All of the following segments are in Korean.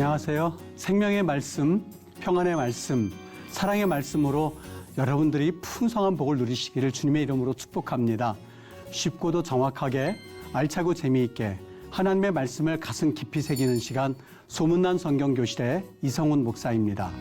안녕하세요. 생명의 말씀, 평안의 말씀, 사랑의 말씀으로 여러분들이 풍성한 복을 누리시기를 주님의 이름으로 축복합니다. 쉽고도 정확하게 알차고 재미있게 하나님의 말씀을 가슴 깊이 새기는 시간, 소문난 성경교실의 이성훈 목사입니다.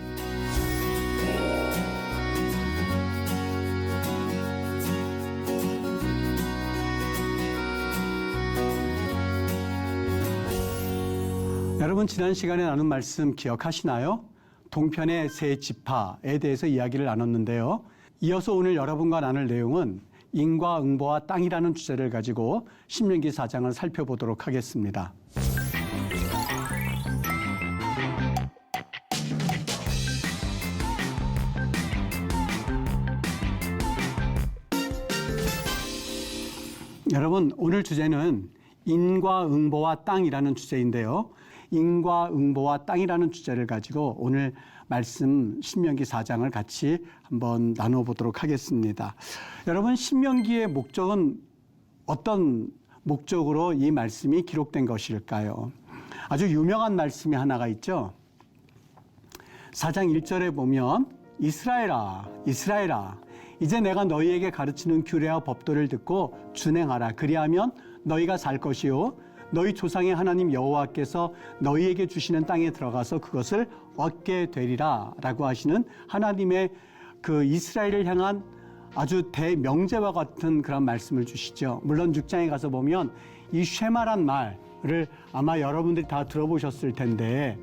여러분, 지난 시간에 나눈 말씀 기억하시나요? 동편의 세 지파에 대해서 이야기를 나눴는데요. 이어서 오늘 여러분과 나눌 내용은 인과응보와 땅이라는 주제를 가지고 신명기 4장을 살펴보도록 하겠습니다. 여러분, 오늘 주제는 인과응보와 땅이라는 주제인데요. 인과응보와 땅이라는 주제를 가지고 오늘 말씀 신명기 4장을 같이 한번 나눠보도록 하겠습니다. 여러분, 신명기의 목적은 어떤 목적으로 이 말씀이 기록된 것일까요? 아주 유명한 말씀이 하나가 있죠. 4장 1절에 보면 이스라엘아, 이스라엘아, 이제 내가 너희에게 가르치는 규례와 법도를 듣고 준행하라. 그리하면 너희가 살 것이요 너희 조상의 하나님 여호와께서 너희에게 주시는 땅에 들어가서 그것을 얻게 되리라 라고 하시는 하나님의 그 이스라엘을 향한 아주 대명제와 같은 그런 말씀을 주시죠. 물론 6장에 가서 보면 이 쉐마란 말을 아마 여러분들이 다 들어보셨을 텐데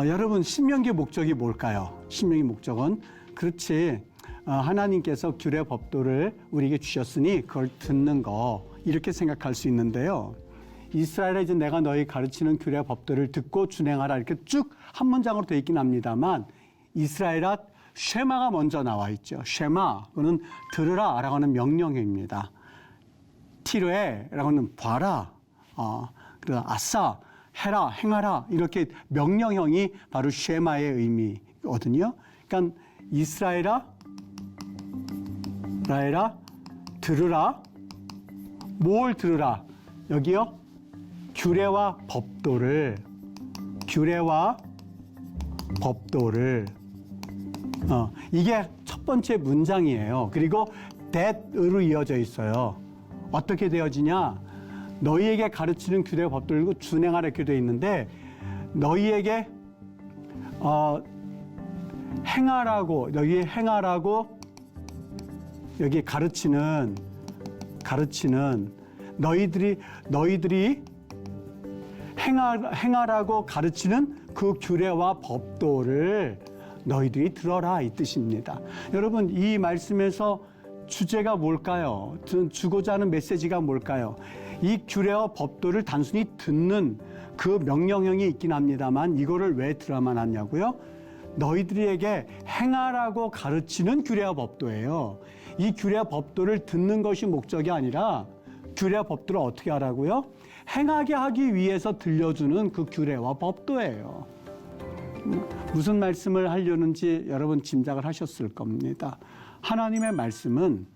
여러분, 신명기의 목적이 뭘까요? 신명기 목적은 그렇지, 하나님께서 규례 법도를 우리에게 주셨으니 그걸 듣는 거, 이렇게 생각할 수 있는데요. 이스라엘아, 이제 내가 너희 가르치는 규례 법도를 듣고 준행하라, 이렇게 쭉 한 문장으로 되어 있긴 합니다만, 이스라엘아, 쉐마가 먼저 나와 있죠. 쉐마, 그거는 들으라 라고 하는 명령입니다. 티르에라고 하는 봐라, 그리고 아싸, 해라, 행하라, 이렇게 명령형이 바로 쉐마의 의미거든요. 그러니까 이스라엘아, 들으라. 뭘 들으라? 여기요? 규례와 법도를. 이게 첫 번째 문장이에요. 그리고 that으로 이어져 있어요. 어떻게 되어지냐? 너희에게 가르치는 규례와 법도를 준행하라 이렇게 되어 있는데, 너희에게 행하라고, 여기 가르치는 너희들이 행하라고 가르치는 그 규례와 법도를 너희들이 들어라, 이 뜻입니다. 여러분, 이 말씀에서 주제가 뭘까요? 주고자 하는 메시지가 뭘까요? 이 규례와 법도를 단순히 듣는 그 명령형이 있긴 합니다만, 이거를 왜 들어야만 하냐고요? 너희들에게 행하라고 가르치는 규례와 법도예요. 이 규례와 법도를 듣는 것이 목적이 아니라 규례와 법도를 어떻게 하라고요? 행하게 하기 위해서 들려주는 그 규례와 법도예요. 무슨 말씀을 하려는지 여러분 짐작을 하셨을 겁니다. 하나님의 말씀은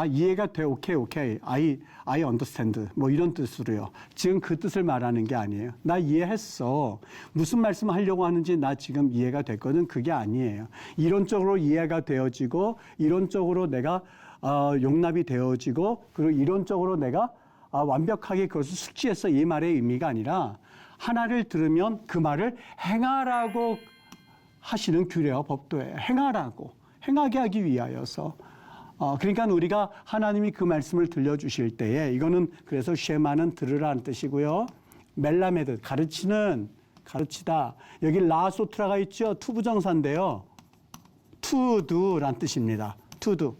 이해가 돼, 오케이, I understand, 뭐 이런 뜻으로요. 지금 그 뜻을 말하는 게 아니에요. 나 이해했어. 무슨 말씀 하려고 하는지 나 지금 이해가 됐거든. 그게 아니에요. 이론적으로 이해가 되어지고, 이론적으로 내가 용납이 되어지고, 그리고 이론적으로 내가 완벽하게 그것을 숙지해서 이 말의 의미가 아니라, 하나를 들으면 그 말을 행하라고 하시는 규례와 법도예요. 행하게 하기 위하여서. 그러니까 우리가 하나님이 그 말씀을 들려주실 때에, 이거는 그래서 쉐마는 들으라는 뜻이고요. 멜라메드, 가르치다. 여기 라소트라가 있죠. 투부정사인데요. 투두란 뜻입니다. 투두.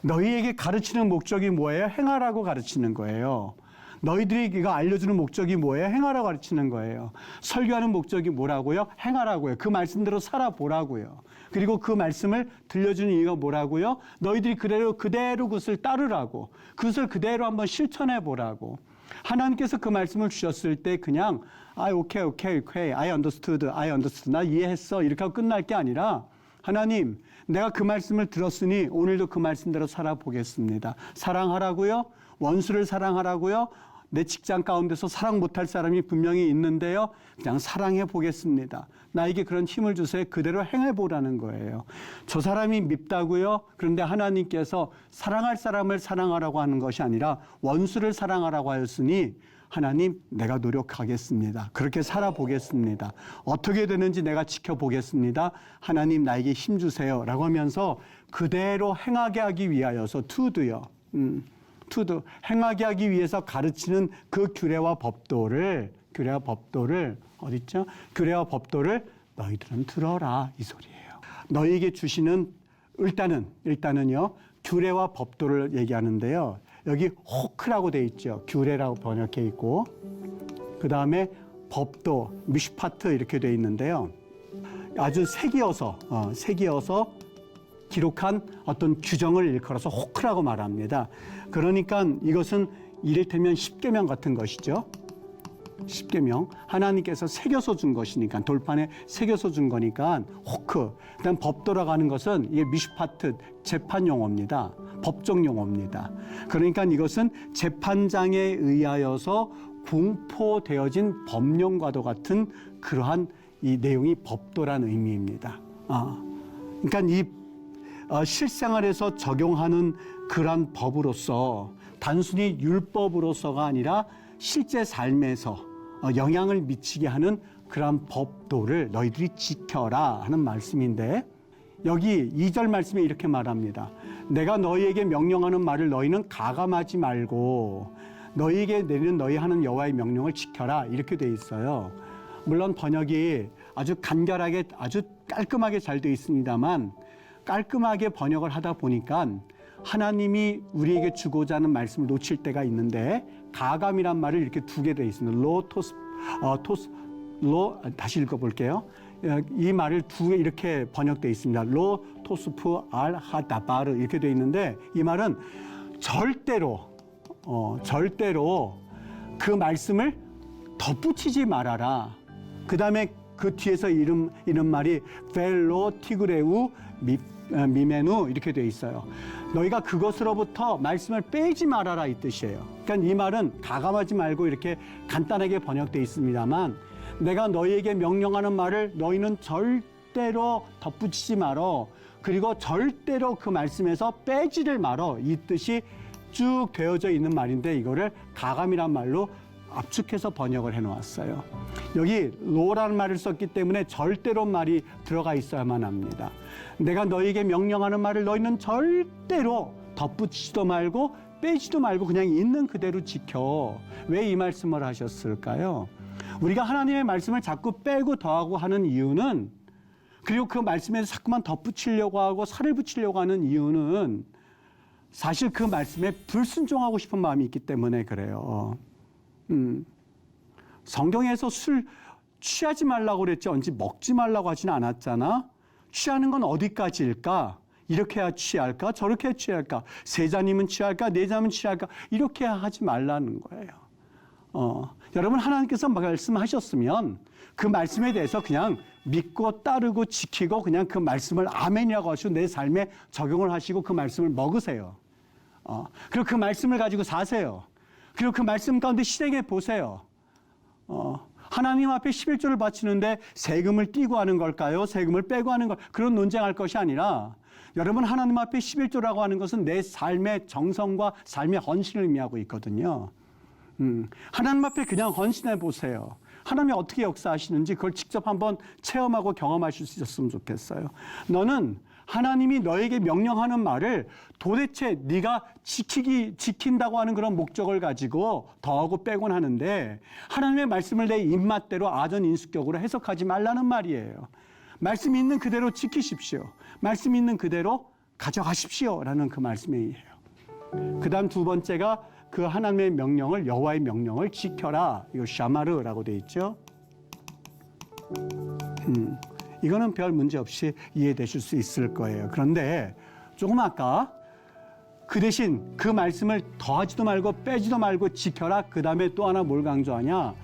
너희에게 가르치는 목적이 뭐예요? 행하라고 가르치는 거예요. 너희들이 이거 알려주는 목적이 뭐예요? 행하라고 가르치는 거예요. 설교하는 목적이 뭐라고요? 행하라고요. 그 말씀대로 살아보라고요. 그리고 그 말씀을 들려주는 이유가 뭐라고요? 너희들이 그대로 그것을 따르라고. 그것을 그대로 한번 실천해 보라고. 하나님께서 그 말씀을 주셨을 때 그냥 오케이, I understood. 나 이해했어. 이렇게 하고 끝날 게 아니라, 하나님, 내가 그 말씀을 들었으니 오늘도 그 말씀대로 살아보겠습니다. 사랑하라고요? 원수를 사랑하라고요? 내 직장 가운데서 사랑 못할 사람이 분명히 있는데요. 그냥 사랑해 보겠습니다. 나에게 그런 힘을 주세요. 그대로 행해 보라는 거예요. 저 사람이 밉다고요? 그런데 하나님께서 사랑할 사람을 사랑하라고 하는 것이 아니라 원수를 사랑하라고 하였으니 하나님, 내가 노력하겠습니다. 그렇게 살아보겠습니다. 어떻게 되는지 내가 지켜보겠습니다. 하나님, 나에게 힘 주세요. 라고 하면서 그대로 행하게 하기 위하여서 투두요. 투두. 행하게 하기 위해서 가르치는 그 규례와 법도를 어딨죠? 규례와 법도를 너희들은 들어라. 이 소리예요. 너희에게 주시는 일단은요. 규례와 법도를 얘기하는데요. 여기 호크라고 돼 있죠. 규례라고 번역해 있고 그 다음에 법도, 미슈파트 이렇게 돼 있는데요. 아주 새기어서 기록한 어떤 규정을 일컬어서 호크라고 말합니다. 그러니까 이것은 이를테면 십계명 같은 것이죠. 십계명 하나님께서 새겨서 준 것이니까 돌판에 새겨서 준 거니까 호크. 그다음 법도라고 하는 것은 이게 미슈파트 재판 용어입니다. 법정 용어입니다. 그러니까 이것은 재판장에 의하여서 공포되어진 법령과도 같은 그러한 이 내용이 법도라는 의미입니다. 그러니까 이 실생활에서 적용하는 그러한 법으로서 단순히 율법으로서가 아니라 실제 삶에서 영향을 미치게 하는 그러한 법도를 너희들이 지켜라 하는 말씀인데 여기 2절 말씀에 이렇게 말합니다. 내가 너희에게 명령하는 말을 너희는 가감하지 말고 너희에게 내리는 너희 하는 여호와의 명령을 지켜라 이렇게 돼 있어요. 물론 번역이 아주 간결하게 아주 깔끔하게 잘 돼 있습니다만 깔끔하게 번역을 하다 보니까 하나님이 우리에게 주고자 하는 말씀을 놓칠 때가 있는데 가감이란 말을 이렇게 두 개 돼 있습니다. 다시 읽어볼게요. 이 말을 두 개 이렇게 번역돼 있습니다. 로 토스프 알 하다바르 이렇게 돼 있는데 이 말은 절대로 그 말씀을 덧붙이지 말아라. 그 다음에 그 뒤에서 이런 말이 벨로 티그레우 미메누 이렇게 돼 있어요. 너희가 그것으로부터 말씀을 빼지 말아라 이 뜻이에요. 그러니까 이 말은 가감하지 말고 이렇게 간단하게 번역돼 있습니다만 내가 너희에게 명령하는 말을 너희는 절대로 덧붙이지 말어. 그리고 절대로 그 말씀에서 빼지를 말어. 이 뜻이 쭉 되어져 있는 말인데 이거를 가감이란 말로 압축해서 번역을 해놓았어요. 여기 로라는 말을 썼기 때문에 절대로 말이 들어가 있어야만 합니다. 내가 너희에게 명령하는 말을 너희는 절대로 덧붙이지도 말고 빼지도 말고 그냥 있는 그대로 지켜. 왜 이 말씀을 하셨을까요? 우리가 하나님의 말씀을 자꾸 빼고 더하고 하는 이유는 그리고 그 말씀에서 자꾸만 덧붙이려고 하고 살을 붙이려고 하는 이유는 사실 그 말씀에 불순종하고 싶은 마음이 있기 때문에 그래요. 성경에서 술 취하지 말라고 그랬지 언제 먹지 말라고 하지는 않았잖아. 취하는 건 어디까지일까? 이렇게 해야 취할까? 저렇게 해야 취할까? 세 잔이면 취할까? 네 잔이면 취할까? 이렇게 하지 말라는 거예요. 여러분 하나님께서 말씀하셨으면 그 말씀에 대해서 그냥 믿고 따르고 지키고 그냥 그 말씀을 아멘이라고 하시고 내 삶에 적용을 하시고 그 말씀을 먹으세요. 그리고 그 말씀을 가지고 사세요. 그리고 그 말씀 가운데 실행해 보세요. 하나님 앞에 11조를 바치는데 세금을 띄고 하는 걸까요? 세금을 빼고 하는 걸 그런 논쟁할 것이 아니라 여러분 하나님 앞에 11조라고 하는 것은 내 삶의 정성과 삶의 헌신을 의미하고 있거든요. 하나님 앞에 그냥 헌신해 보세요. 하나님이 어떻게 역사하시는지 그걸 직접 한번 체험하고 경험하실 수 있었으면 좋겠어요. 너는 하나님이 너에게 명령하는 말을 도대체 네가 지킨다고 하는 그런 목적을 가지고 더하고 빼곤 하는데 하나님의 말씀을 내 입맛대로 아전인수격으로 해석하지 말라는 말이에요. 말씀이 있는 그대로 지키십시오. 말씀이 있는 그대로 가져가십시오. 라는 그 말씀이에요. 그 다음 두 번째가 그 하나님의 명령을 여호와의 명령을 지켜라. 이거 샤마르라고 돼 있죠. 이거는 별 문제 없이 이해되실 수 있을 거예요. 그런데 조금 아까 그 대신 그 말씀을 더하지도 말고 빼지도 말고 지켜라. 그 다음에 또 하나 뭘 강조하냐.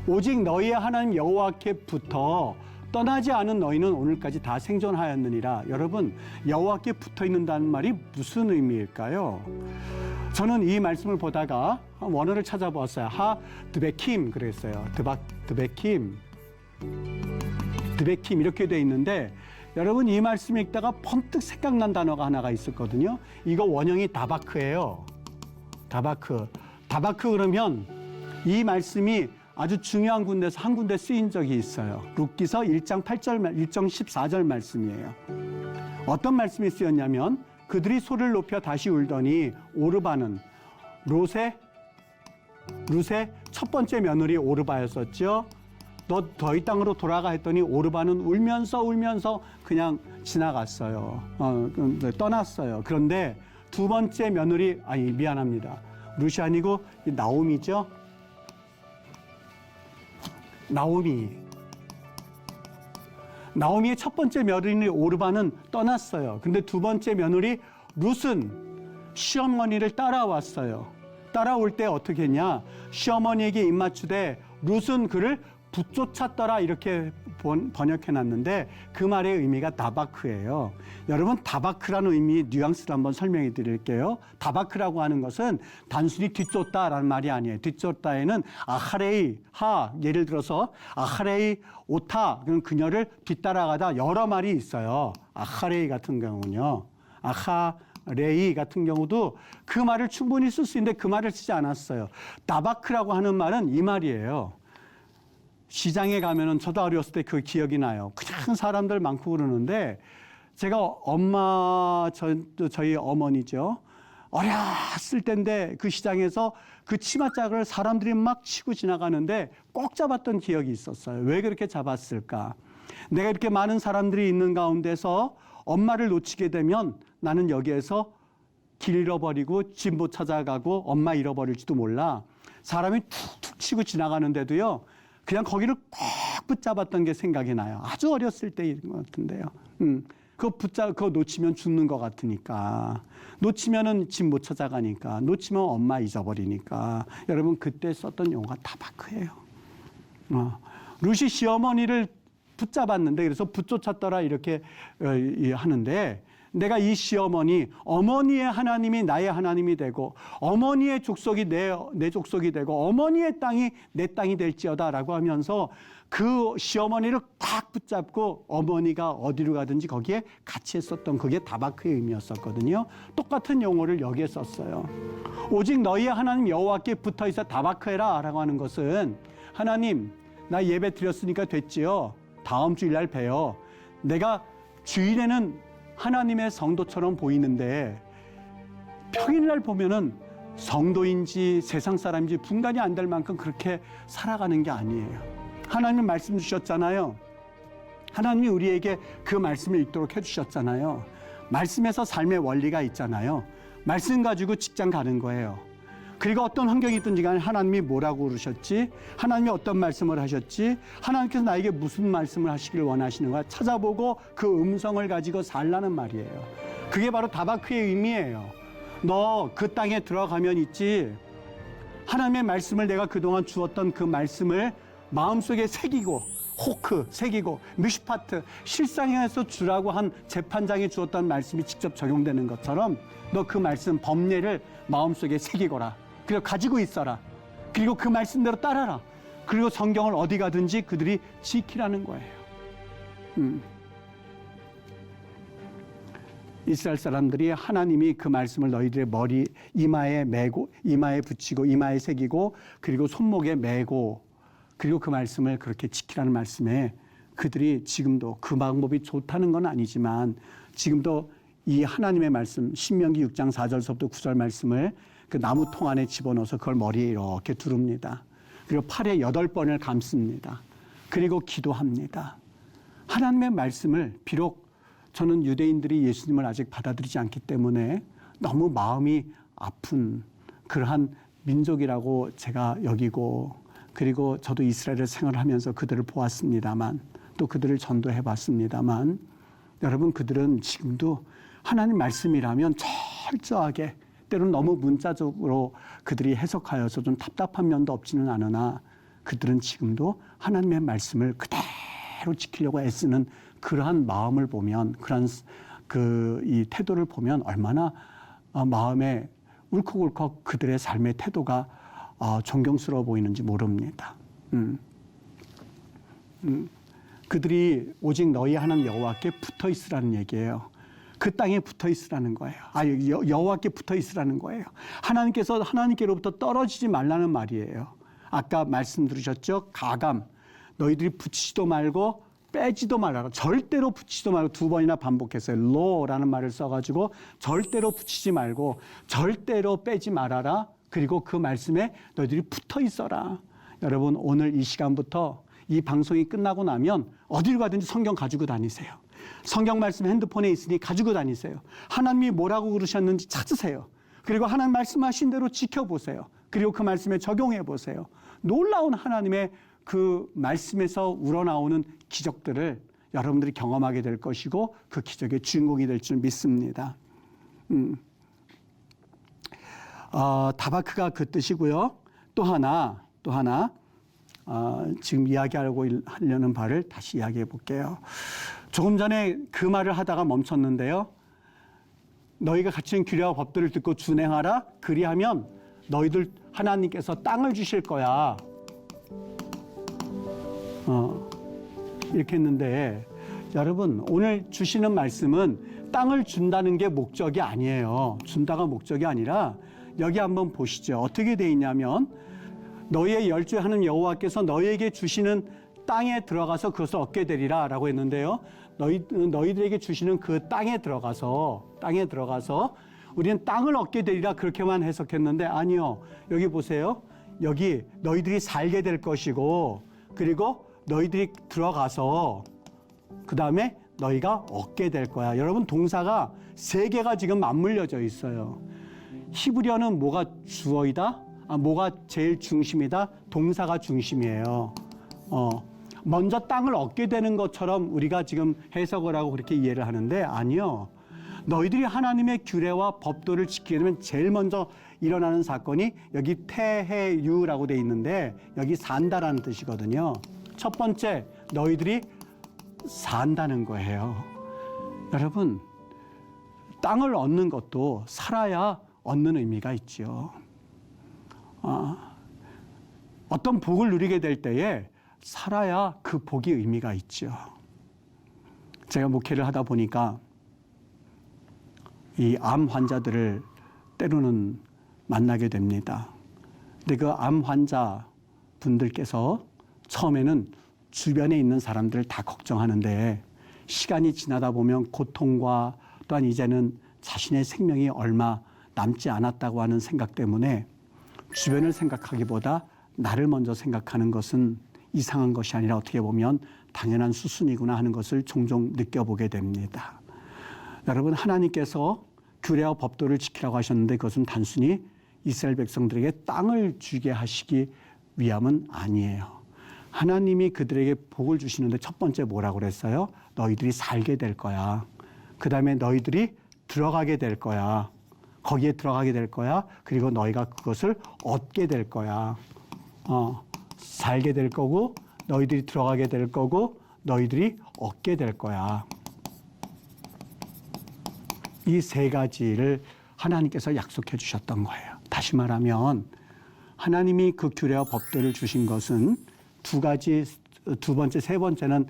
오직 너희의 하나님 여호와께부터 떠나지 않은 너희는 오늘까지 다 생존하였느니라. 여러분 여호와께 붙어 있는다는 말이 무슨 의미일까요? 저는 이 말씀을 보다가 원어를 찾아보았어요. 드베킴 그랬어요. 드베킴 이렇게 돼 있는데 여러분 이 말씀 읽다가 번뜩 생각난 단어가 하나가 있었거든요. 이거 원형이 다바크예요. 다바크 그러면 이 말씀이 아주 중요한 군데서 한 군데 쓰인 적이 있어요. 룻기서 1장 14절 말씀이에요. 어떤 말씀이 쓰였냐면 그들이 소리를 높여 다시 울더니 오르바는 롯의 첫 번째 며느리 오르바였었죠. 너 더 이 땅으로 돌아가 했더니 오르바는 울면서 그냥 지나갔어요. 떠났어요. 그런데 두 번째 며느리 미안합니다. 룻이 아니고 나오미죠. 나오미의 첫 번째 며느리 오르바는 떠났어요. 근데 두 번째 며느리 룻은 시어머니를 따라왔어요. 따라올 때 어떻게 했냐? 시어머니에게 입맞추되 룻은 그를 붙쫓았더라 이렇게 번역해놨는데 그 말의 의미가 다바크예요. 여러분 다바크라는 의미 뉘앙스를 한번 설명해 드릴게요. 다바크라고 하는 것은 단순히 뒤쫓다라는 말이 아니에요. 뒤쫓다에는 아하레이 예를 들어서 아하레이 오타 그녀를 뒤따라가다 여러 말이 있어요. 아하레이 같은 경우는요. 아하레이 같은 경우도 그 말을 충분히 쓸 수 있는데 그 말을 쓰지 않았어요. 다바크라고 하는 말은 이 말이에요. 시장에 가면은 저도 어렸을 때 그 기억이 나요. 그냥 사람들 많고 그러는데 제가 저희 어머니죠. 어렸을 때인데 그 시장에서 그 치맛자락을 사람들이 막 치고 지나가는데 꼭 잡았던 기억이 있었어요. 왜 그렇게 잡았을까? 내가 이렇게 많은 사람들이 있는 가운데서 엄마를 놓치게 되면 나는 여기에서 길 잃어버리고 집 못 찾아가고 엄마 잃어버릴지도 몰라. 사람이 툭툭 치고 지나가는데도요. 그냥 거기를 꼭 붙잡았던 게 생각이 나요. 아주 어렸을 때인 것 같은데요. 그거 놓치면 죽는 것 같으니까. 놓치면은 집 못 찾아가니까. 놓치면 엄마 잊어버리니까. 여러분 그때 썼던 용어가 다바크예요. 룻이 시어머니를 붙잡았는데 그래서 붙쫓았더라 이렇게 하는데 내가 이 시어머니, 어머니의 하나님이 나의 하나님이 되고 어머니의 족속이 내 족속이 되고 어머니의 땅이 내 땅이 될지어다라고 하면서 그 시어머니를 꽉 붙잡고 어머니가 어디로 가든지 거기에 같이 했었던 그게 다바크의 의미였었거든요. 똑같은 용어를 여기에 썼어요. 오직 너희의 하나님 여호와께 붙어있어 다바크해라 라고 하는 것은 하나님 나 예배 드렸으니까 됐지요. 다음 주일날 봬요. 내가 주일에는 하나님의 성도처럼 보이는데 평일날 보면은 성도인지 세상 사람인지 분간이 안 될 만큼 그렇게 살아가는 게 아니에요. 하나님 말씀 주셨잖아요. 하나님이 우리에게 그 말씀을 읽도록 해주셨잖아요. 말씀에서 삶의 원리가 있잖아요. 말씀 가지고 직장 가는 거예요. 그리고 어떤 환경이 있든지 간에 하나님이 뭐라고 그러셨지? 하나님이 어떤 말씀을 하셨지? 하나님께서 나에게 무슨 말씀을 하시길 원하시는가? 찾아보고 그 음성을 가지고 살라는 말이에요. 그게 바로 다바크의 의미예요. 너 그 땅에 들어가면 있지. 하나님의 말씀을 내가 그동안 주었던 그 말씀을 마음속에 새기고 새기고 미슈파트 실상에서 주라고 한 재판장이 주었던 말씀이 직접 적용되는 것처럼 너 그 말씀 법례를 마음속에 새기거라. 그리고 가지고 있어라. 그리고 그 말씀대로 따라라. 그리고 성경을 어디 가든지 그들이 지키라는 거예요. 이스라엘 사람들이 하나님이 그 말씀을 너희들의 머리 이마에 메고 이마에 붙이고 이마에 새기고 그리고 손목에 메고 그리고 그 말씀을 그렇게 지키라는 말씀에 그들이 지금도 그 방법이 좋다는 건 아니지만 지금도 이 하나님의 말씀 신명기 6장 4절서부터 9절 말씀을 그 나무 통 안에 집어넣어서 그걸 머리에 이렇게 두릅니다. 그리고 팔에 8번을 감습니다. 그리고 기도합니다. 하나님의 말씀을 비록 저는 유대인들이 예수님을 아직 받아들이지 않기 때문에 너무 마음이 아픈 그러한 민족이라고 제가 여기고 그리고 저도 이스라엘을 생활하면서 그들을 보았습니다만 또 그들을 전도해 봤습니다만 여러분 그들은 지금도 하나님 말씀이라면 철저하게 때로는 너무 문자적으로 그들이 해석하여서 좀 답답한 면도 없지는 않으나 그들은 지금도 하나님의 말씀을 그대로 지키려고 애쓰는 그러한 마음을 보면 그러한 이 태도를 보면 얼마나 마음에 울컥울컥 그들의 삶의 태도가 존경스러워 보이는지 모릅니다. 그들이 오직 너희 하나님 여호와께 붙어 있으라는 얘기예요. 그 땅에 붙어 있으라는 거예요. 여호와께 붙어 있으라는 거예요. 하나님께로부터 떨어지지 말라는 말이에요. 아까 말씀 들으셨죠? 가감. 너희들이 붙이지도 말고 빼지도 말아라. 절대로 붙이지도 말고 두 번이나 반복했어요. 로라는 말을 써가지고 절대로 붙이지 말고 절대로 빼지 말아라. 그리고 그 말씀에 너희들이 붙어 있어라. 여러분 오늘 이 시간부터 이 방송이 끝나고 나면 어디로 가든지 성경 가지고 다니세요. 성경 말씀 핸드폰에 있으니 가지고 다니세요. 하나님이 뭐라고 그러셨는지 찾으세요. 그리고 하나님 말씀하신 대로 지켜보세요. 그리고 그 말씀에 적용해 보세요. 놀라운 하나님의 그 말씀에서 우러나오는 기적들을 여러분들이 경험하게 될 것이고 그 기적의 주인공이 될 줄 믿습니다. 다바크가 그 뜻이고요. 또 하나 지금 하려는 바를 다시 이야기해 볼게요. 조금 전에 그 말을 하다가 멈췄는데요. 너희가 갖춘 규례와 법들을 듣고 준행하라. 그리하면 너희들 하나님께서 땅을 주실 거야. 이렇게 했는데 여러분 오늘 주시는 말씀은 땅을 준다는 게 목적이 아니에요. 준다가 목적이 아니라 여기 한번 보시죠. 어떻게 돼 있냐면 너희의 열조의 하나님 여호와께서 너희에게 주시는 땅에 들어가서 그것을 얻게 되리라 라고 했는데요. 너희들에게 주시는 그 땅에 들어가서 우리는 땅을 얻게 되리라 그렇게만 해석했는데 아니요. 여기 보세요. 여기 너희들이 살게 될 것이고 그리고 너희들이 들어가서 그 다음에 너희가 얻게 될 거야. 여러분 동사가 세 개가 지금 맞물려져 있어요. 히브리어는 뭐가 주어이다? 뭐가 제일 중심이다? 동사가 중심이에요. 먼저 땅을 얻게 되는 것처럼 우리가 지금 해석을 하고 그렇게 이해를 하는데 아니요. 너희들이 하나님의 규례와 법도를 지키게 되면 제일 먼저 일어나는 사건이 여기 태해유라고 돼 있는데 여기 산다라는 뜻이거든요. 첫 번째 너희들이 산다는 거예요. 여러분 땅을 얻는 것도 살아야 얻는 의미가 있죠. 어떤 복을 누리게 될 때에 살아야 그 복이 의미가 있죠. 제가 목회를 하다 보니까 이 암 환자들을 때로는 만나게 됩니다. 근데 그 암 환자 분들께서 처음에는 주변에 있는 사람들을 다 걱정하는데 시간이 지나다 보면 고통과 또한 이제는 자신의 생명이 얼마 남지 않았다고 하는 생각 때문에 주변을 생각하기보다 나를 먼저 생각하는 것은 이상한 것이 아니라 어떻게 보면 당연한 수순이구나 하는 것을 종종 느껴보게 됩니다. 여러분 하나님께서 규례와 법도를 지키라고 하셨는데 그것은 단순히 이스라엘 백성들에게 땅을 주게 하시기 위함은 아니에요. 하나님이 그들에게 복을 주시는데 첫 번째 뭐라고 그랬어요? 너희들이 살게 될 거야. 그 다음에 너희들이 들어가게 될 거야. 거기에 들어가게 될 거야. 그리고 너희가 그것을 얻게 될 거야. 살게 될 거고 너희들이 들어가게 될 거고 너희들이 얻게 될 거야. 이 세 가지를 하나님께서 약속해 주셨던 거예요. 다시 말하면 하나님이 그 규례와 법도를 주신 것은 두 가지, 두 번째, 세 번째는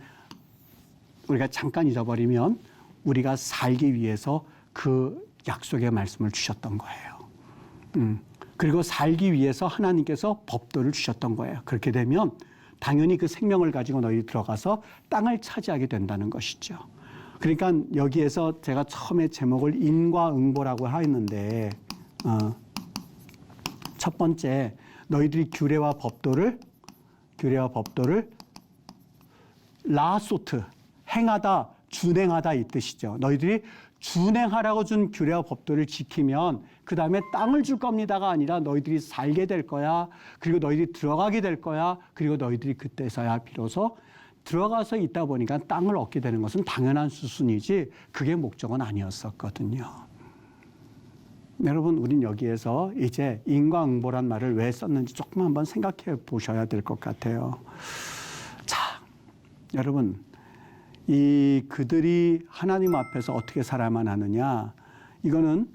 우리가 잠깐 잊어버리면 우리가 살기 위해서 그 약속의 말씀을 주셨던 거예요. 그리고 살기 위해서 하나님께서 법도를 주셨던 거예요. 그렇게 되면 당연히 그 생명을 가지고 너희 들어가서 땅을 차지하게 된다는 것이죠. 그러니까 여기에서 제가 처음에 제목을 인과응보라고 하였는데 첫 번째 너희들이 규례와 법도를 라소트 행하다 준행하다 이 뜻이죠. 너희들이 준행하라고 준 규례와 법도를 지키면 그 다음에 땅을 줄 겁니다가 아니라 너희들이 살게 될 거야. 그리고 너희들이 들어가게 될 거야. 그리고 너희들이 그때서야 비로소 들어가서 있다 보니까 땅을 얻게 되는 것은 당연한 수순이지 그게 목적은 아니었었거든요. 여러분 우린 여기에서 이제 인과응보란 말을 왜 썼는지 조금 한번 생각해 보셔야 될 것 같아요. 자, 여러분 그들이 하나님 앞에서 어떻게 살아야만 하느냐 이거는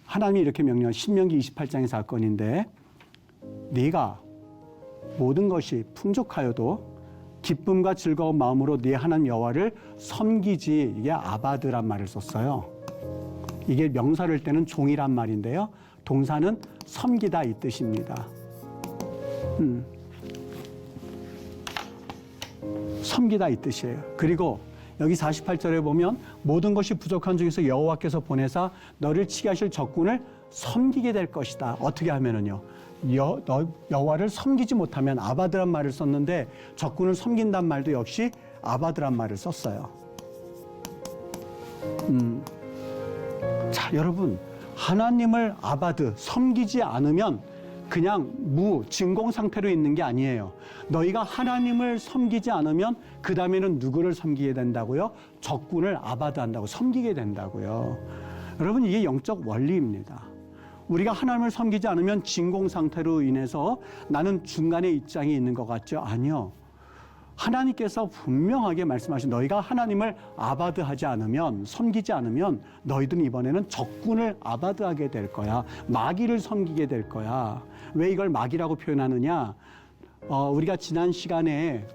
하나님이 이렇게 명령한 신명기 28장의 사건인데 네가 모든 것이 풍족하여도 기쁨과 즐거운 마음으로 네 하나님 여호와를 섬기지. 이게 아바드란 말을 썼어요. 이게 명사를 때는 종이란 말인데요. 동사는 섬기다 이 뜻입니다. 섬기다 이 뜻이에요. 그리고 여기 48절에 보면 모든 것이 부족한 중에서 여호와께서 보내사 너를 치게 하실 적군을 섬기게 될 것이다. 어떻게 하면은요? 여호와를 섬기지 못하면 아바드란 말을 썼는데 적군을 섬긴단 말도 역시 아바드란 말을 썼어요. 자, 여러분, 하나님을 아바드, 섬기지 않으면 그냥 진공 상태로 있는 게 아니에요. 너희가 하나님을 섬기지 않으면 그 다음에는 누구를 섬기게 된다고요? 적군을 아바드한다고, 섬기게 된다고요. 여러분, 이게 영적 원리입니다. 우리가 하나님을 섬기지 않으면 진공 상태로 인해서 나는 중간에 입장이 있는 것 같죠? 아니요. 하나님께서 분명하게 말씀하신 너희가 하나님을 아바드하지 않으면, 섬기지 않으면 너희들은 이번에는 적군을 아바드하게 될 거야. 마귀를 섬기게 될 거야. 왜 이걸 마귀라고 표현하느냐? 우리가 지난 시간에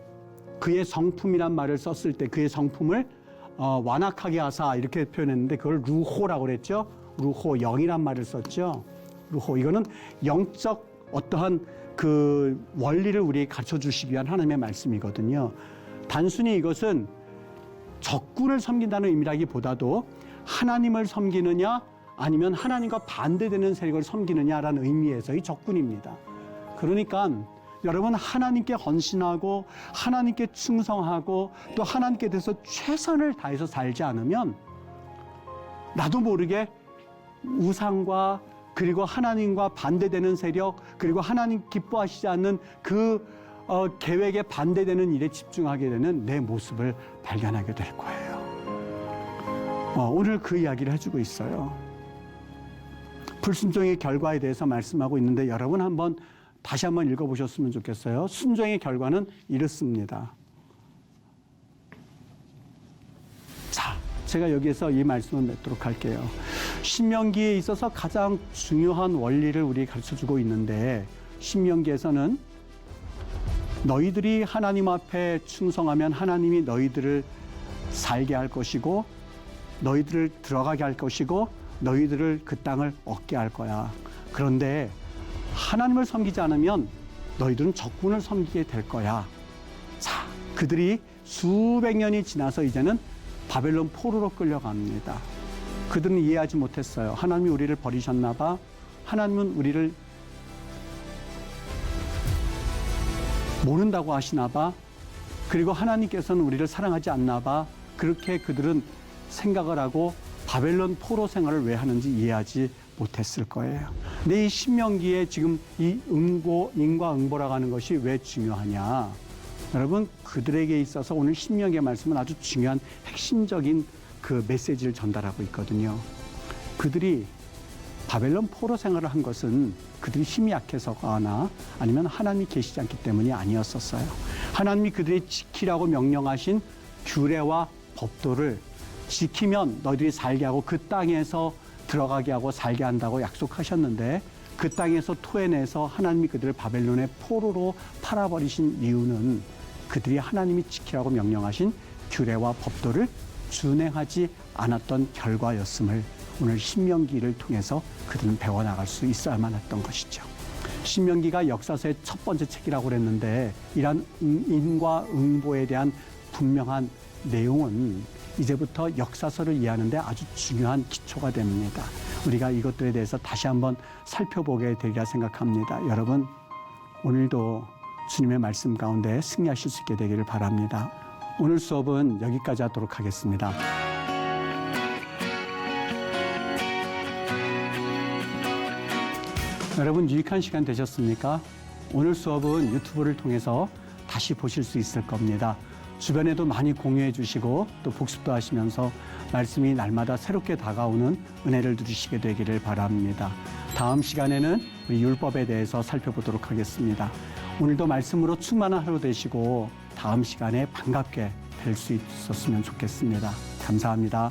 그의 성품이란 말을 썼을 때 그의 성품을 완악하게 하사 이렇게 표현했는데 그걸 루호라고 그랬죠. 루호, 영이란 말을 썼죠. 루호, 이거는 영적 어떠한 그 원리를 우리에게 가르쳐 주시기 위한 하나님의 말씀이거든요. 단순히 이것은 적군을 섬긴다는 의미라기보다도 하나님을 섬기느냐 아니면 하나님과 반대되는 세력을 섬기느냐라는 의미에서의 적군입니다. 그러니까 여러분, 하나님께 헌신하고 하나님께 충성하고 또 하나님께 대해서 최선을 다해서 살지 않으면 나도 모르게 우상과 그리고 하나님과 반대되는 세력, 그리고 하나님 기뻐하시지 않는 그 계획에 반대되는 일에 집중하게 되는 내 모습을 발견하게 될 거예요. 오늘 그 이야기를 해주고 있어요. 불순종의 결과에 대해서 말씀하고 있는데 여러분 다시 한번 읽어보셨으면 좋겠어요. 순종의 결과는 이렇습니다. 자, 제가 여기에서 이 말씀을 맺도록 할게요. 신명기에 있어서 가장 중요한 원리를 우리에게 가르쳐주고 있는데 신명기에서는 너희들이 하나님 앞에 충성하면 하나님이 너희들을 살게 할 것이고 너희들을 들어가게 할 것이고 너희들을 그 땅을 얻게 할 거야. 그런데 하나님을 섬기지 않으면 너희들은 적군을 섬기게 될 거야. 자, 그들이 수백 년이 지나서 이제는 바벨론 포로로 끌려갑니다. 그들은 이해하지 못했어요. 하나님이 우리를 버리셨나 봐. 하나님은 우리를 모른다고 하시나 봐. 그리고 하나님께서는 우리를 사랑하지 않나 봐. 그렇게 그들은 생각을 하고 바벨론 포로 생활을 왜 하는지 이해하지 못했을 거예요. 근데 이 신명기에 지금 이 인과 응보라고 하는 것이 왜 중요하냐? 여러분, 그들에게 있어서 오늘 신명기의 말씀은 아주 중요한 핵심적인 그 메시지를 전달하고 있거든요. 그들이 바벨론 포로 생활을 한 것은 그들이 힘이 약해서거나 아니면 하나님이 계시지 않기 때문이 아니었었어요. 하나님이 그들이 지키라고 명령하신 규례와 법도를 지키면 너희들이 살게 하고 그 땅에서 들어가게 하고 살게 한다고 약속하셨는데 그 땅에서 토해내서 하나님이 그들을 바벨론의 포로로 팔아버리신 이유는 그들이 하나님이 지키라고 명령하신 규례와 법도를 준행하지 않았던 결과였음을 오늘 신명기를 통해서 그들은 배워나갈 수 있어야만 했던 것이죠. 신명기가 역사서의 첫 번째 책이라고 그랬는데 이러한 인과 응보에 대한 분명한 내용은 이제부터 역사서를 이해하는 데 아주 중요한 기초가 됩니다. 우리가 이것들에 대해서 다시 한번 살펴보게 되리라 생각합니다. 여러분, 오늘도 주님의 말씀 가운데 승리하실 수 있게 되기를 바랍니다. 오늘 수업은 여기까지 하도록 하겠습니다. 여러분, 유익한 시간 되셨습니까? 오늘 수업은 유튜브를 통해서 다시 보실 수 있을 겁니다. 주변에도 많이 공유해 주시고 또 복습도 하시면서 말씀이 날마다 새롭게 다가오는 은혜를 누리시게 되기를 바랍니다. 다음 시간에는 우리 율법에 대해서 살펴보도록 하겠습니다. 오늘도 말씀으로 충만한 하루 되시고 다음 시간에 반갑게 뵐 수 있었으면 좋겠습니다. 감사합니다.